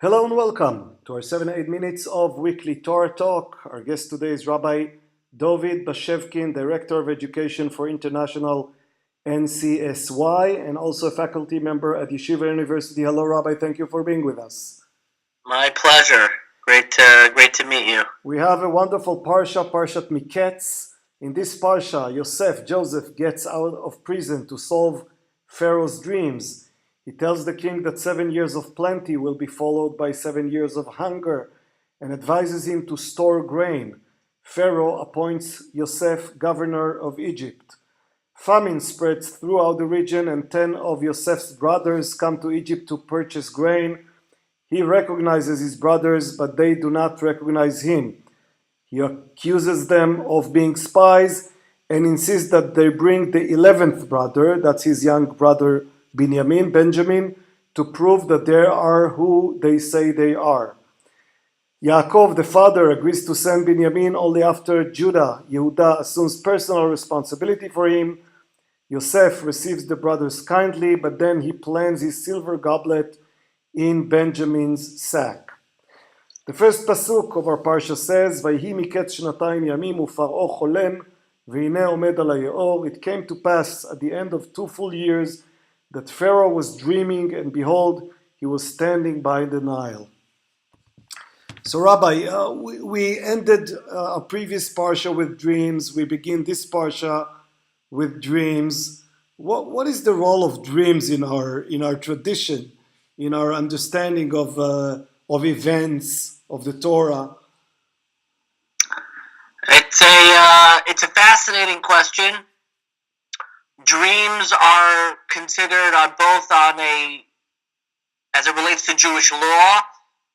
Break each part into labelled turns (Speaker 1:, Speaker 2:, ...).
Speaker 1: Hello and welcome to our 7 8 minutes of weekly Torah talk. Our guest today is Rabbi Dovid Bashevkin, Director of Education for International NCSY and also a faculty member at Yeshiva University. Hello, Rabbi. Thank you for being with us.
Speaker 2: My pleasure. Great to meet you.
Speaker 1: We have a wonderful Parshat Miketz. In this Parsha, Joseph gets out of prison to solve Pharaoh's dreams. He tells the king that 7 years of plenty will be followed by 7 years of hunger and advises him to store grain. Pharaoh appoints Yosef governor of Egypt. Famine spreads throughout the region and 10 of Yosef's brothers come to Egypt to purchase grain. He recognizes his brothers, but they do not recognize him. He accuses them of being spies and insists that they bring the 11th brother, that's his young brother Benjamin, to prove that they are who they say they are. Yaakov, the father, agrees to send Benjamin only after Yehuda assumes personal responsibility for him. Yosef receives the brothers kindly, but then he plants his silver goblet in Benjamin's sack. The first pasuk of our parsha says, "Vayhi miketz shnatayim yamim uPar'o cholem, v'hineh omed al hayeor." It came to pass at the end of 2 full years that Pharaoh was dreaming, and behold, he was standing by the Nile. So, Rabbi, we ended a previous parsha with dreams. We begin this parsha with dreams. What is the role of dreams in our tradition, in our understanding of events of the Torah?
Speaker 2: It's a fascinating question. Dreams are considered as it relates to Jewish law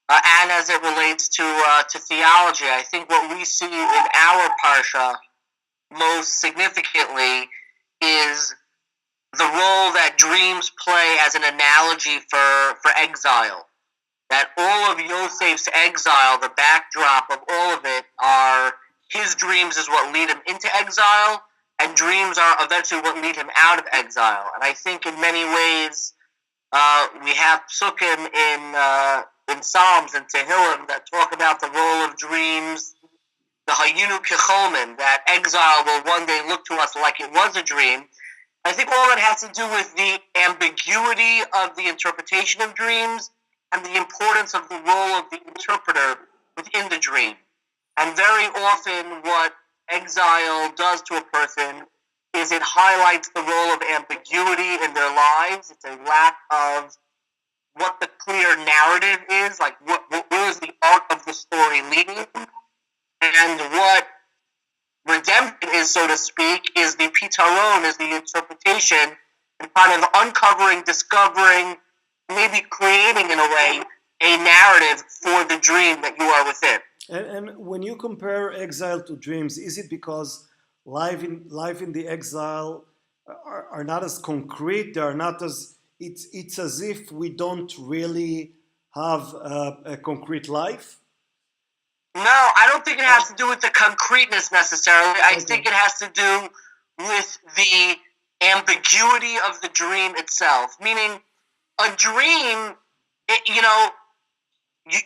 Speaker 2: and as it relates to theology. I think what we see in our parsha most significantly is the role that dreams play as an analogy for exile. That all of Yosef's exile, the backdrop of all of it, are his dreams is what lead him into exile, and dreams are eventually what lead him out of exile. And I think in many ways we have psukim in Psalms and Tehillim that talk about the role of dreams, the hayinu kecholmen, that exile will one day look to us like it was a dream. I think all that has to do with the ambiguity of the interpretation of dreams and the importance of the role of the interpreter within the dream. And very often what exile does to a person is it highlights the role of ambiguity in their lives. It's a lack of what the clear narrative is, like where is the arc of the story leading, and what redemption is, so to speak, is the pitaron, is the interpretation, and kind of uncovering, discovering, maybe creating in a way a narrative for the dream that you are within.
Speaker 1: And when you compare exile to dreams, is it because life in the exile are not as concrete? They are not as it's as if we don't really have a concrete life?
Speaker 2: No, I don't think it has to do with the concreteness necessarily. I think it has to do with the ambiguity of the dream itself. Meaning, a dream,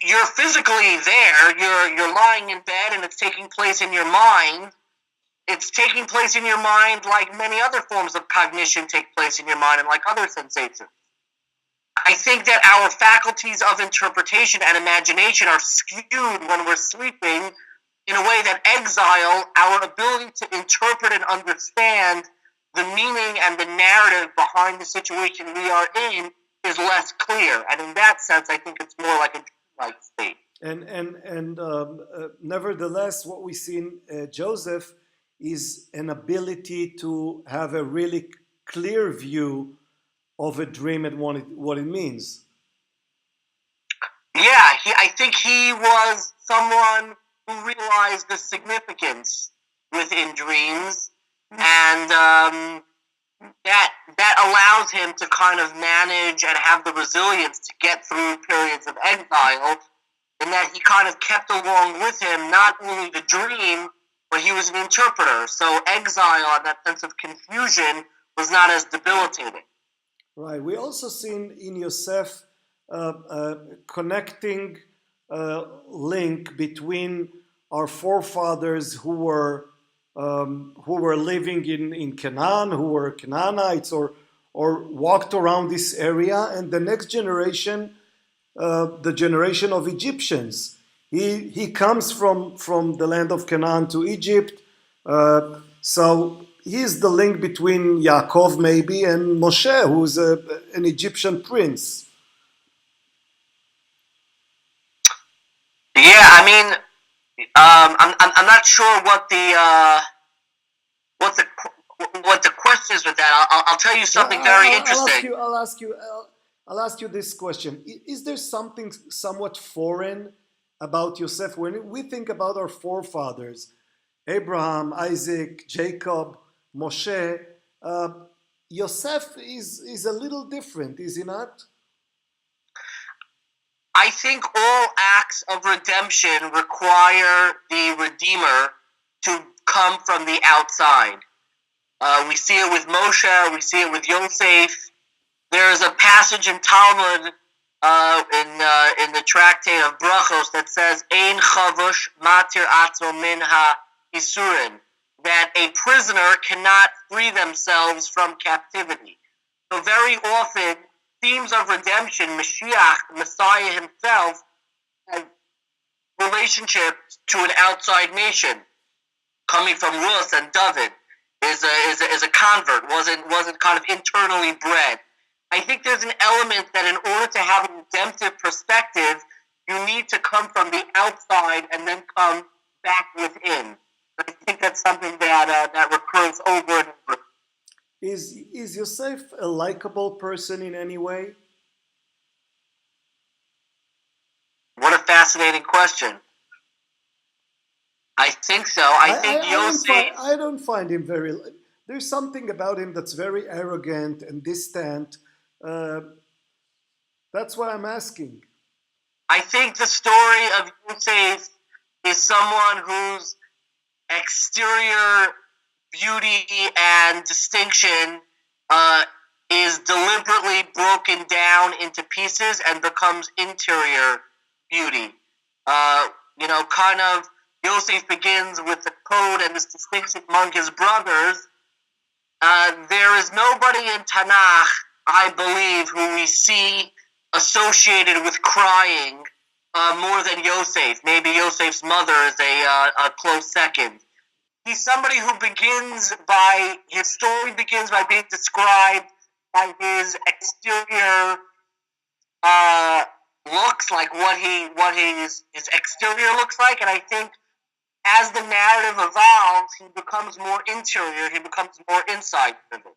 Speaker 2: you're physically there. You're lying in bed, and it's taking place in your mind. It's taking place in your mind like many other forms of cognition take place in your mind, and like other sensations. I think that our faculties of interpretation and imagination are skewed when we're sleeping in a way that exile, our ability to interpret and understand the meaning and the narrative behind the situation we are in, is less clear. And in that sense, I think it's more like a dreamlike state.
Speaker 1: And nevertheless, what we see in Joseph is an ability to have a really clear view of a dream and what it means.
Speaker 2: Yeah, I think he was someone who realized the significance within dreams, and that allows him to kind of manage and have the resilience to get through periods of exile, and that he kind of kept along with him not only the dream, but he was an interpreter. So exile and that sense of confusion was not as debilitating.
Speaker 1: Right. We also seen in Yosef connecting link between our forefathers who were living in Canaan, who were Canaanites, or walked around this area, and the next generation, the generation of Egyptians. He comes from the land of Canaan to Egypt, so he is the link between Yaakov maybe and Moshe, who's an Egyptian prince.
Speaker 2: Yeah, I mean, I'm not sure what the question is with that. I'll tell you something very interesting.
Speaker 1: I'll ask you this question. Is there something somewhat foreign about Yosef? When we think about our forefathers, Abraham, Isaac, Jacob, Moshe, Yosef is a little different, is he not?
Speaker 2: I think all acts of redemption require the Redeemer to come from the outside. We see it with Moshe, we see it with Yosef. There is a passage in Talmud in the tractate of Brachos that says, Ein chavush matir atzo min ha-isurin, that a prisoner cannot free themselves from captivity. So very often, themes of redemption, Mashiach, Messiah himself, has relationship to an outside nation. Coming from Rus and Dovid is a convert, wasn't kind of internally bred. I think there's an element that in order to have a redemptive perspective, you need to come from the outside and then come back within. I think that's something that recurs over and over.
Speaker 1: Is Yosef a likable person in any way?
Speaker 2: What a fascinating question. I think so. I think Yosef...
Speaker 1: I don't find him very... There's something about him that's very arrogant and distant. That's why I'm asking.
Speaker 2: I think the story of Yosef is someone whose exterior beauty and distinction is deliberately broken down into pieces and becomes interior beauty. Kind of Yosef begins with the code and this distinction among his brothers. There is nobody in Tanakh, I believe, who we see associated with crying more than Yosef. Maybe Yosef's mother is a close second. He's somebody who his story begins by being described by his exterior looks, like what his exterior looks like, and I think as the narrative evolves, he becomes more interior, he becomes more inside driven.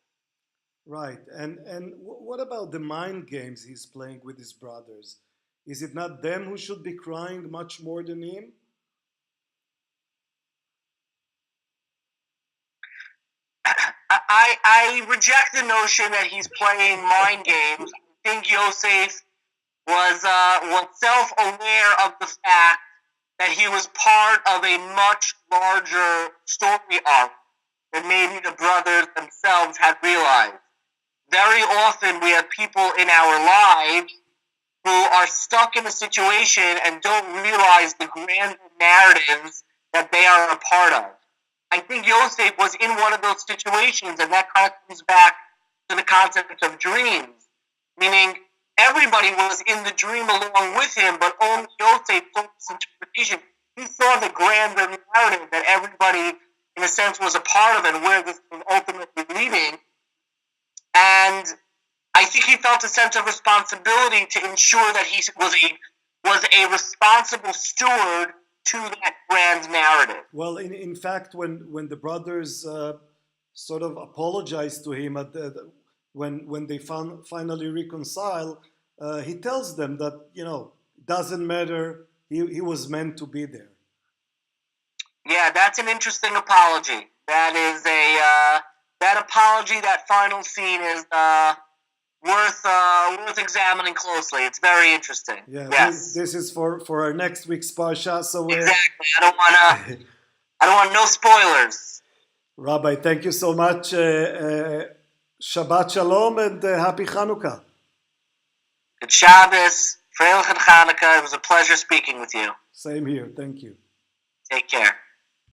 Speaker 1: Right, and what about the mind games he's playing with his brothers? Is it not them who should be crying much more than him?
Speaker 2: I reject the notion that he's playing mind games. I think Yosef was self-aware of the fact that he was part of a much larger story arc than maybe the brothers themselves had realized. Very often we have people in our lives who are stuck in a situation and don't realize the grand narratives that they are a part of. I think Yosef was in one of those situations, and that kind of comes back to the concept of dreams, meaning everybody was in the dream along with him, but only Yosef took this interpretation. He saw the grander narrative that everybody, in a sense, was a part of and where this was ultimately leading. And I think he felt a sense of responsibility to ensure that he was a responsible steward to that grand narrative.
Speaker 1: Well, in fact, when the brothers sort of apologized to him when they finally reconcile, he tells them that it doesn't matter. He was meant to be there.
Speaker 2: Yeah, that's an interesting apology. That is that apology, that final scene is worth examining closely. It's very interesting.
Speaker 1: Yeah,
Speaker 2: yes.
Speaker 1: This is for our next week's Parshat. So
Speaker 2: exactly. I don't want no spoilers.
Speaker 1: Rabbi, thank you so much. Shabbat Shalom and happy Hanukkah.
Speaker 2: Good Shabbos, Freilich and Hanukkah. It was a pleasure speaking with you.
Speaker 1: Same here. Thank you.
Speaker 2: Take care.